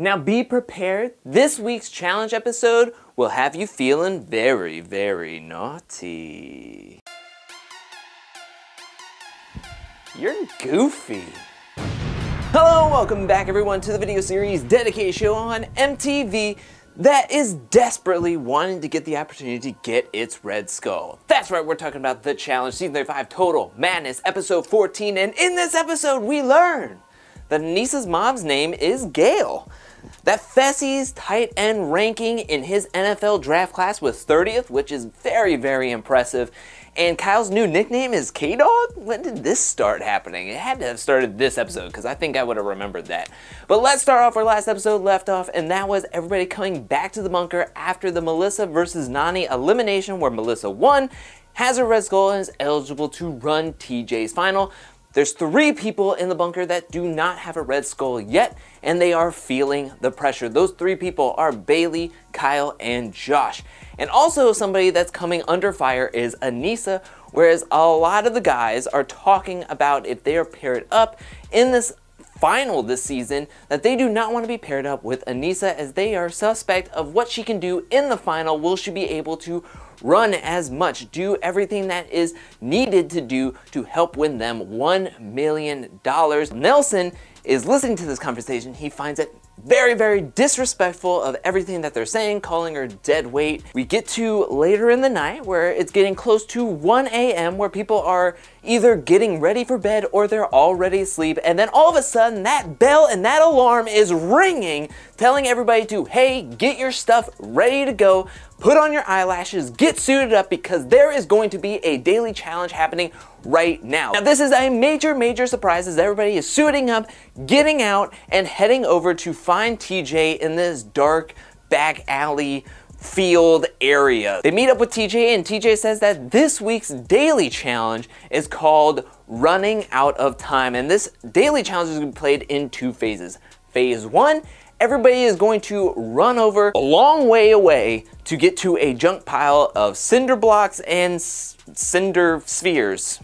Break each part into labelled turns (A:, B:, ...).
A: Now be prepared, this week's challenge episode will have you feeling very, very naughty. You're goofy. Hello, welcome back everyone to the video series dedicated show on MTV that is desperately wanting to get the opportunity to get its Red Skull. That's right, we're talking about The Challenge Season 35 Total Madness Episode 14, and in this episode we learn that Aneesa's mom's name is Gail, that Fessy's tight end ranking in his NFL draft class was 30th, which is very, very impressive, and Kyle's new nickname is K-Dog? When did this start happening? It had to have started this episode, because I think I would have remembered that. But let's start off where last episode left off, and that was everybody coming back to the bunker after the Melissa versus Knotty elimination, where Melissa won, has a Red Skull, and is eligible to run TJ's final. There's 3 people in the bunker that do not have a Red Skull yet, and they are feeling the pressure. Those 3 people are Bayleigh, Kyle, and Josh. And also somebody that's coming under fire is Aneesa, whereas a lot of the guys are talking about if they are paired up in this final this season, that they do not want to be paired up with Aneesa, as they are suspect of what she can do in the final. Will she be able to run as much, do everything that is needed to do to help win them $1 million? Nelson is listening to this conversation. He finds it very, very disrespectful of everything that they're saying, calling her dead weight. We get to later in the night where it's getting close to 1 a.m. where people are either getting ready for bed or they're already asleep, and then all of a sudden that bell and that alarm is ringing, telling everybody to, hey, get your stuff ready to go, put on your eyelashes, get suited up, because there is going to be a daily challenge happening right now. Now this is a major, major surprise, as everybody is suiting up, getting out, and heading over to find TJ in this dark back alley field area. They meet up with TJ, and TJ says that this week's daily challenge is called Running Out of Time, and this daily challenge is going to be played in 2 phases. Phase 1, everybody is going to run over a long way away to get to a junk pile of cinder blocks and cinder spheres,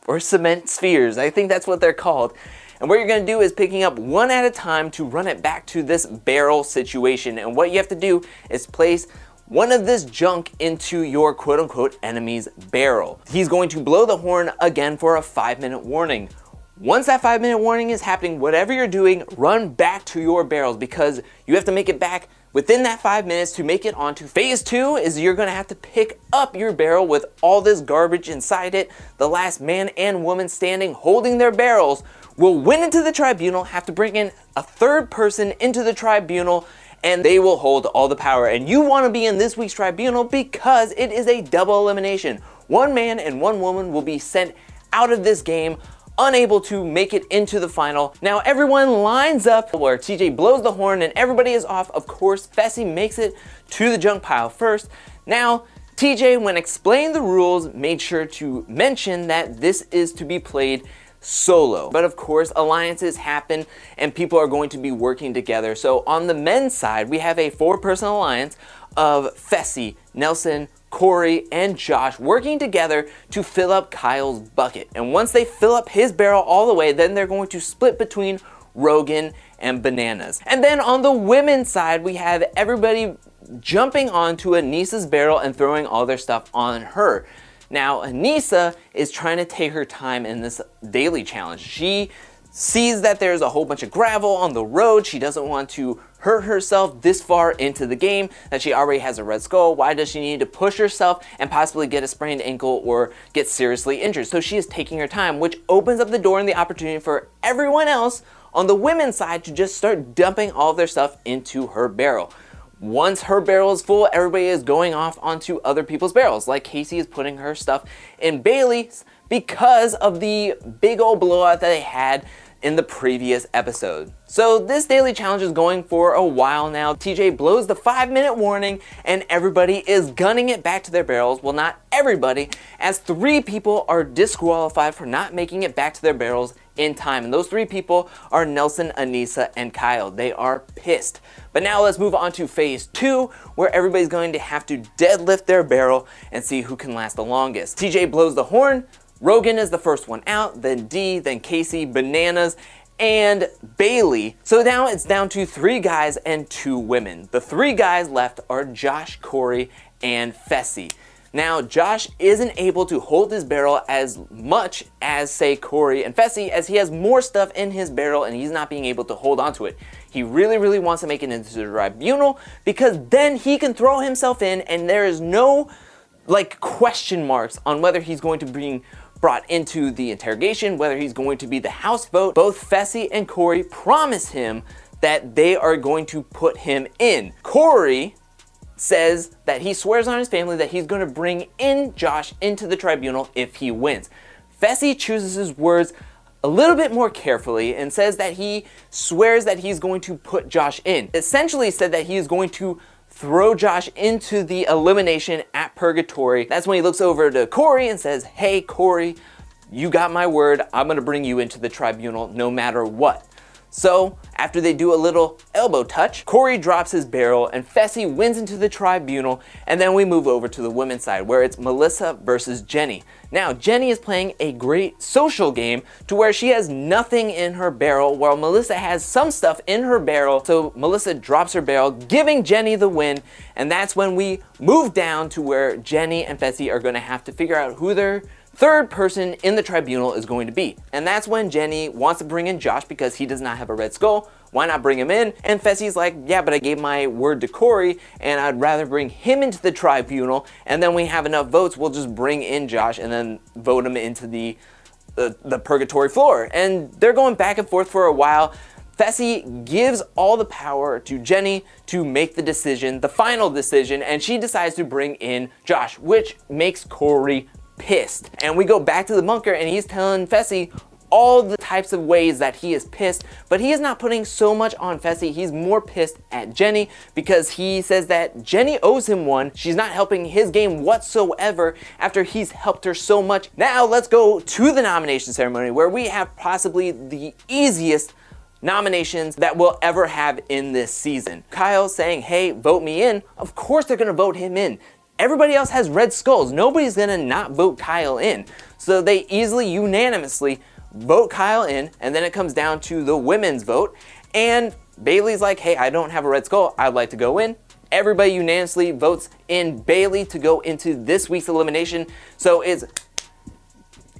A: or cement spheres. I think that's what they're called. And what you're going to do is picking up one at a time to run it back to this barrel situation. And what you have to do is place one of this junk into your quote-unquote enemy's barrel. He's going to blow the horn again for a 5-minute warning. Once that 5-minute warning is happening, whatever you're doing, run back to your barrels, because you have to make it back within that 5 minutes to make it onto phase 2. Is you're gonna have to pick up your barrel with all this garbage inside it. The last man and woman standing holding their barrels will win into the tribunal, have to bring in a 3rd person into the tribunal, and they will hold all the power. And you wanna be in this week's tribunal because it is a double elimination. 1 man and 1 woman will be sent out of this game, unable to make it into the final. Now everyone lines up where TJ blows the horn and everybody is off. Of course, Fessy makes it to the junk pile first. Now, TJ, when explaining the rules, made sure to mention that this is to be played solo. But of course, alliances happen and people are going to be working together. So on the men's side, we have a 4-person alliance of Fessy, Nelson, Cory, and Josh working together to fill up Kyle's bucket. And once they fill up his barrel all the way, then they're going to split between Rogan and Bananas. And then on the women's side, we have everybody jumping onto Aneesa's barrel and throwing all their stuff on her. Now, Aneesa is trying to take her time in this daily challenge. She sees that there's a whole bunch of gravel on the road. She doesn't want to hurt herself this far into the game, that she already has a Red Skull. Why does she need to push herself and possibly get a sprained ankle or get seriously injured? So she is taking her time, which opens up the door and the opportunity for everyone else on the women's side to just start dumping all of their stuff into her barrel. Once her barrel is full, everybody is going off onto other people's barrels. Like Casey is putting her stuff in Bayleigh's because of the big old blowout that they had in the previous episode. So this daily challenge is going for a while now. TJ blows the 5-minute warning and everybody is gunning it back to their barrels. Well, not everybody, as 3 people are disqualified for not making it back to their barrels in time. And those 3 people are Nelson, Aneesa, and Kyle. They are pissed. But now let's move on to phase 2, where everybody's going to have to deadlift their barrel and see who can last the longest. TJ blows the horn. Rogan is the first one out, then D, then Casey, Bananas, and Bayleigh. So now it's down to 3 guys and 2 women. The 3 guys left are Josh, Cory, and Fessy. Now, Josh isn't able to hold his barrel as much as, say, Cory and Fessy, as he has more stuff in his barrel and he's not being able to hold onto it. He really wants to make it into the tribunal because then he can throw himself in and there is no, like, question marks on whether he's going to be brought into the interrogation, whether he's going to be the house vote. Both Fessy and Cory promise him that they are going to put him in. Cory says that he swears on his family that he's going to bring in Josh into the tribunal if he wins. Fessy chooses his words a little bit more carefully and says that he swears that he's going to put Josh in. Essentially said that he is going to throw Josh into the elimination at Purgatory. That's when he looks over to Cory and says, "Hey Cory, you got my word, I'm gonna bring you into the tribunal no matter what." So, after they do a little elbow touch, Cory drops his barrel and Fessy wins into the tribunal, and then we move over to the women's side where it's Melissa versus Jenny. Now, Jenny is playing a great social game to where she has nothing in her barrel while Melissa has some stuff in her barrel, so Melissa drops her barrel, giving Jenny the win, and that's when we move down to where Jenny and Fessy are gonna have to figure out who their third person in the tribunal is going to be. And that's when Jenny wants to bring in Josh because he does not have a red skull. Why not bring him in? And Fessy's like, yeah, but I gave my word to Cory and I'd rather bring him into the tribunal, and then we have enough votes, we'll just bring in Josh and then vote him into the purgatory floor. And they're going back and forth for a while. Fessy gives all the power to Jenny to make the decision, the final decision, and she decides to bring in Josh, which makes Cory pissed. And we go back to the bunker and he's telling Fessy all the types of ways that he is pissed, but he is not putting so much on Fessy. He's more pissed at Jenny because he says that Jenny owes him one. She's not helping his game whatsoever after he's helped her so much. Now let's go to the nomination ceremony where we have possibly the easiest nominations that we'll ever have in this season. Kyle saying, hey, vote me in. Of course they're gonna vote him in. Everybody else has red skulls. Nobody's gonna not vote Kyle in. So they easily, unanimously vote Kyle in, and then it comes down to the women's vote. And Bayleigh's like, hey, I don't have a red skull, I'd like to go in. Everybody unanimously votes in Bayleigh to go into this week's elimination. So it's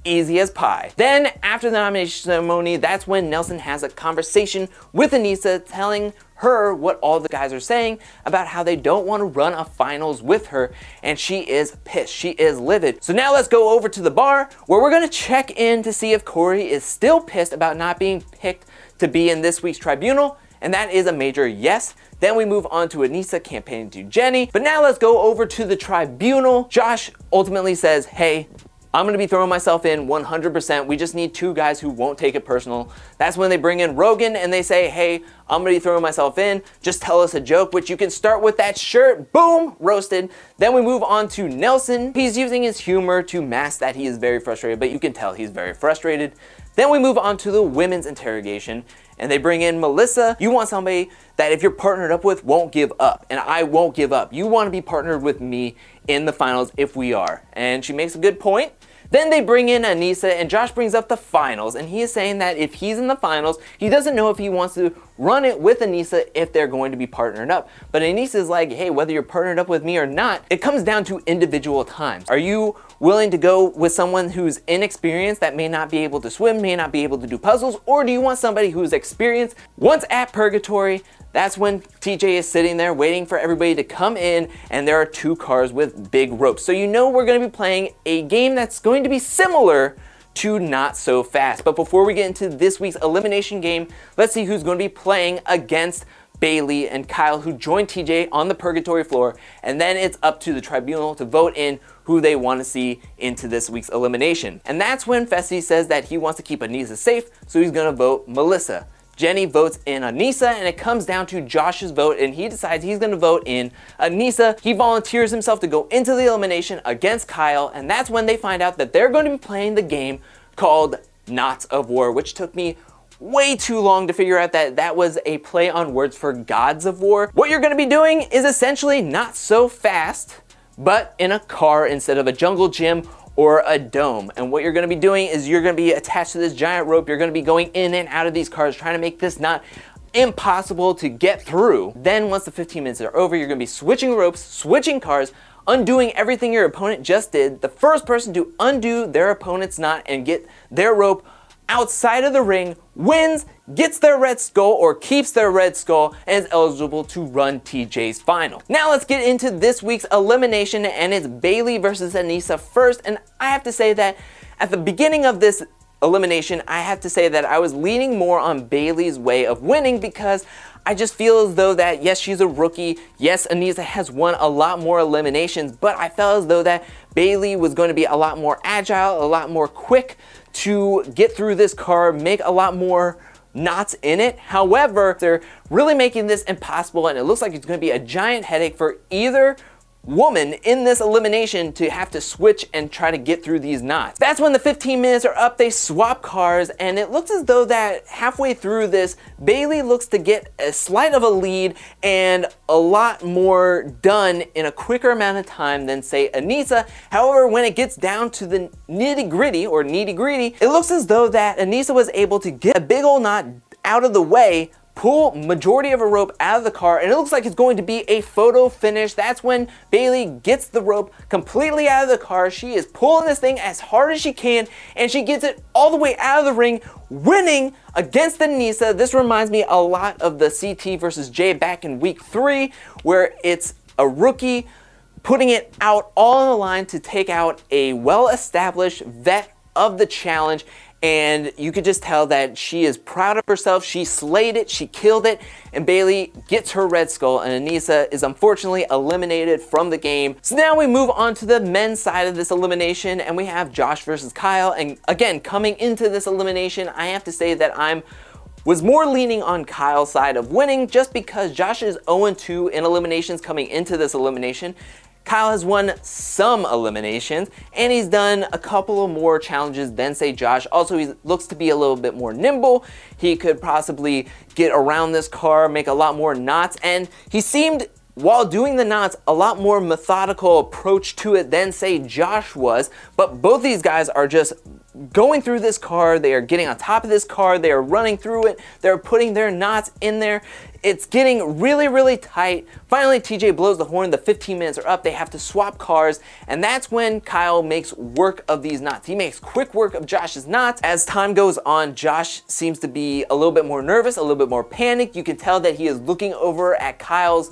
A: easy as pie. Then after the nomination ceremony, that's when Nelson has a conversation with Aneesa telling her what all the guys are saying about how they don't want to run a finals with her, and she is pissed. She is livid. So now let's go over to the bar where we're gonna check in to see if Cory is still pissed about not being picked to be in this week's tribunal, and that is a major yes. Then we move on to Aneesa campaigning to Jenny, but now let's go over to the tribunal. Josh ultimately says, hey, I'm gonna be throwing myself in 100%. We just need 2 guys who won't take it personal. That's when they bring in Rogan and they say, hey, I'm gonna be throwing myself in. Just tell us a joke, which you can start with that shirt. Boom, roasted. Then we move on to Nelson. He's using his humor to mask that he is very frustrated, but you can tell he's very frustrated. Then we move on to the women's interrogation and they bring in Melissa. You want somebody that if you're partnered up with won't give up, and I won't give up. You wanna be partnered with me in the finals if we are. And she makes a good point. Then they bring in Aneesa and Josh brings up the finals, and he is saying that if he's in the finals, he doesn't know if he wants to run it with Aneesa if they're going to be partnered up. But Aneesa is like, hey, whether you're partnered up with me or not, it comes down to individual times. Are you willing to go with someone who's inexperienced that may not be able to swim, may not be able to do puzzles, or do you want somebody who's experienced? Once at Purgatory, that's when TJ is sitting there waiting for everybody to come in, and there are 2 cars with big ropes. So you know we're gonna be playing a game that's going to be similar to Not So Fast. But before we get into this week's elimination game, let's see who's gonna be playing against Bayleigh and Kyle, who joined TJ on the Purgatory floor, and then it's up to the tribunal to vote in who they want to see into this week's elimination. And that's when Fessy says that he wants to keep Aneesa safe, so he's gonna vote Melissa. Jenny votes in Aneesa, and it comes down to Josh's vote, and he decides he's gonna vote in Aneesa. He volunteers himself to go into the elimination against Kyle, and that's when they find out that they're going to be playing the game called Knots of War, which took me way too long to figure out that that was a play on words for Gods of War. What you're gonna be doing is essentially Not So Fast, but in a car instead of a jungle gym or a dome. And what you're gonna be doing is you're gonna be attached to this giant rope. You're gonna be going in and out of these cars, trying to make this knot impossible to get through. Then once the 15 minutes are over, you're gonna be switching ropes, switching cars, undoing everything your opponent just did. The first person to undo their opponent's knot and get their rope outside of the ring wins, gets their red skull or keeps their red skull, and is eligible to run TJ's final. Now let's get into this week's elimination, and it's Bayleigh versus Aneesa first. And I have to say that at the beginning of this elimination, I have to say that I was leaning more on Bayleigh's way of winning, because I just feel as though that, yes, she's a rookie, yes, Aneesa has won a lot more eliminations, but I felt as though that Bayleigh was going to be a lot more agile, a lot more quick to get through this car, make a lot more knots in it. However, they're really making this impossible, and it looks like it's going to be a giant headache for either woman in this elimination to have to switch and try to get through these knots. That's when the 15 minutes are up, they swap cars, and it looks as though that halfway through this, Bayleigh looks to get a slight of a lead and a lot more done in a quicker amount of time than, say, Aneesa. However, when it gets down to the nitty-gritty, it looks as though that Aneesa was able to get a big old knot out of the way, pull majority of a rope out of the car, and it looks like it's going to be a photo finish. That's when Bayleigh gets the rope completely out of the car. She is pulling this thing as hard as she can, and she gets it all the way out of the ring, winning against Aneesa. This reminds me a lot of the CT versus J back in week 3, where it's a rookie putting it out all on the line to take out a well-established vet of the challenge. And you could just tell that she is proud of herself. She slayed it, she killed it, and Bayleigh gets her red skull, and Aneesa is unfortunately eliminated from the game. So now we move on to the men's side of this elimination, and we have Josh versus Kyle. And again, coming into this elimination, I have to say that was more leaning on Kyle's side of winning, just because Josh is 0-2 in eliminations coming into this elimination. Kyle has won some eliminations, and he's done a couple of more challenges than, say, Josh. Also, he looks to be a little bit more nimble. He could possibly get around this car, make a lot more knots, and he seemed, while doing the knots, a lot more methodical approach to it than, say, Josh was. But both these guys are just going through this car, they are getting on top of this car, they are running through it, they're putting their knots in there. It's getting really, really tight. Finally, TJ blows the horn, the 15 minutes are up, they have to swap cars, and that's when Kyle makes work of these knots. He makes quick work of Josh's knots. As time goes on, Josh seems to be a little bit more nervous, a little bit more panicked. You can tell that he is looking over at Kyle's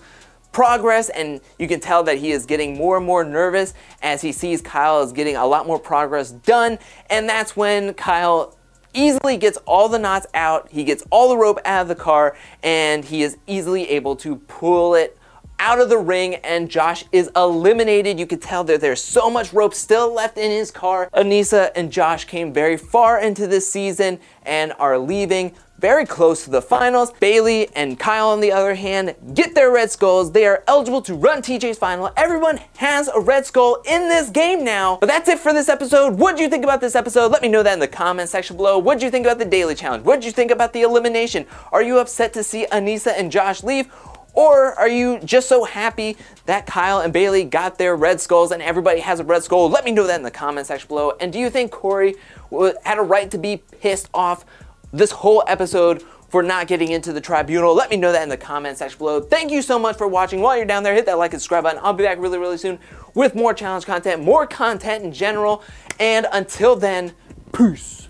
A: progress, and you can tell that he is getting more and more nervous as he sees Kyle is getting a lot more progress done. And that's when Kyle easily gets all the knots out, he gets all the rope out of the car, and he is easily able to pull it out of the ring, and Josh is eliminated. You can tell that there's so much rope still left in his car. Aneesa and Josh came very far into this season and are leaving very close to the finals. Bayleigh and Kyle, on the other hand, get their red skulls. They are eligible to run TJ's final. Everyone has a red skull in this game now. But that's it for this episode. What did you think about this episode? Let me know that in the comment section below. What did you think about the daily challenge? What did you think about the elimination? Are you upset to see Aneesa and Josh leave? Or are you just so happy that Kyle and Bayleigh got their red skulls and everybody has a red skull? Let me know that in the comment section below. And do you think Cory had a right to be pissed off this whole episode for not getting into the tribunal? Let me know that in the comment section below. Thank you so much for watching. While you're down there, hit that like and subscribe button. I'll be back really, really soon with more challenge content, more content in general. And until then, peace.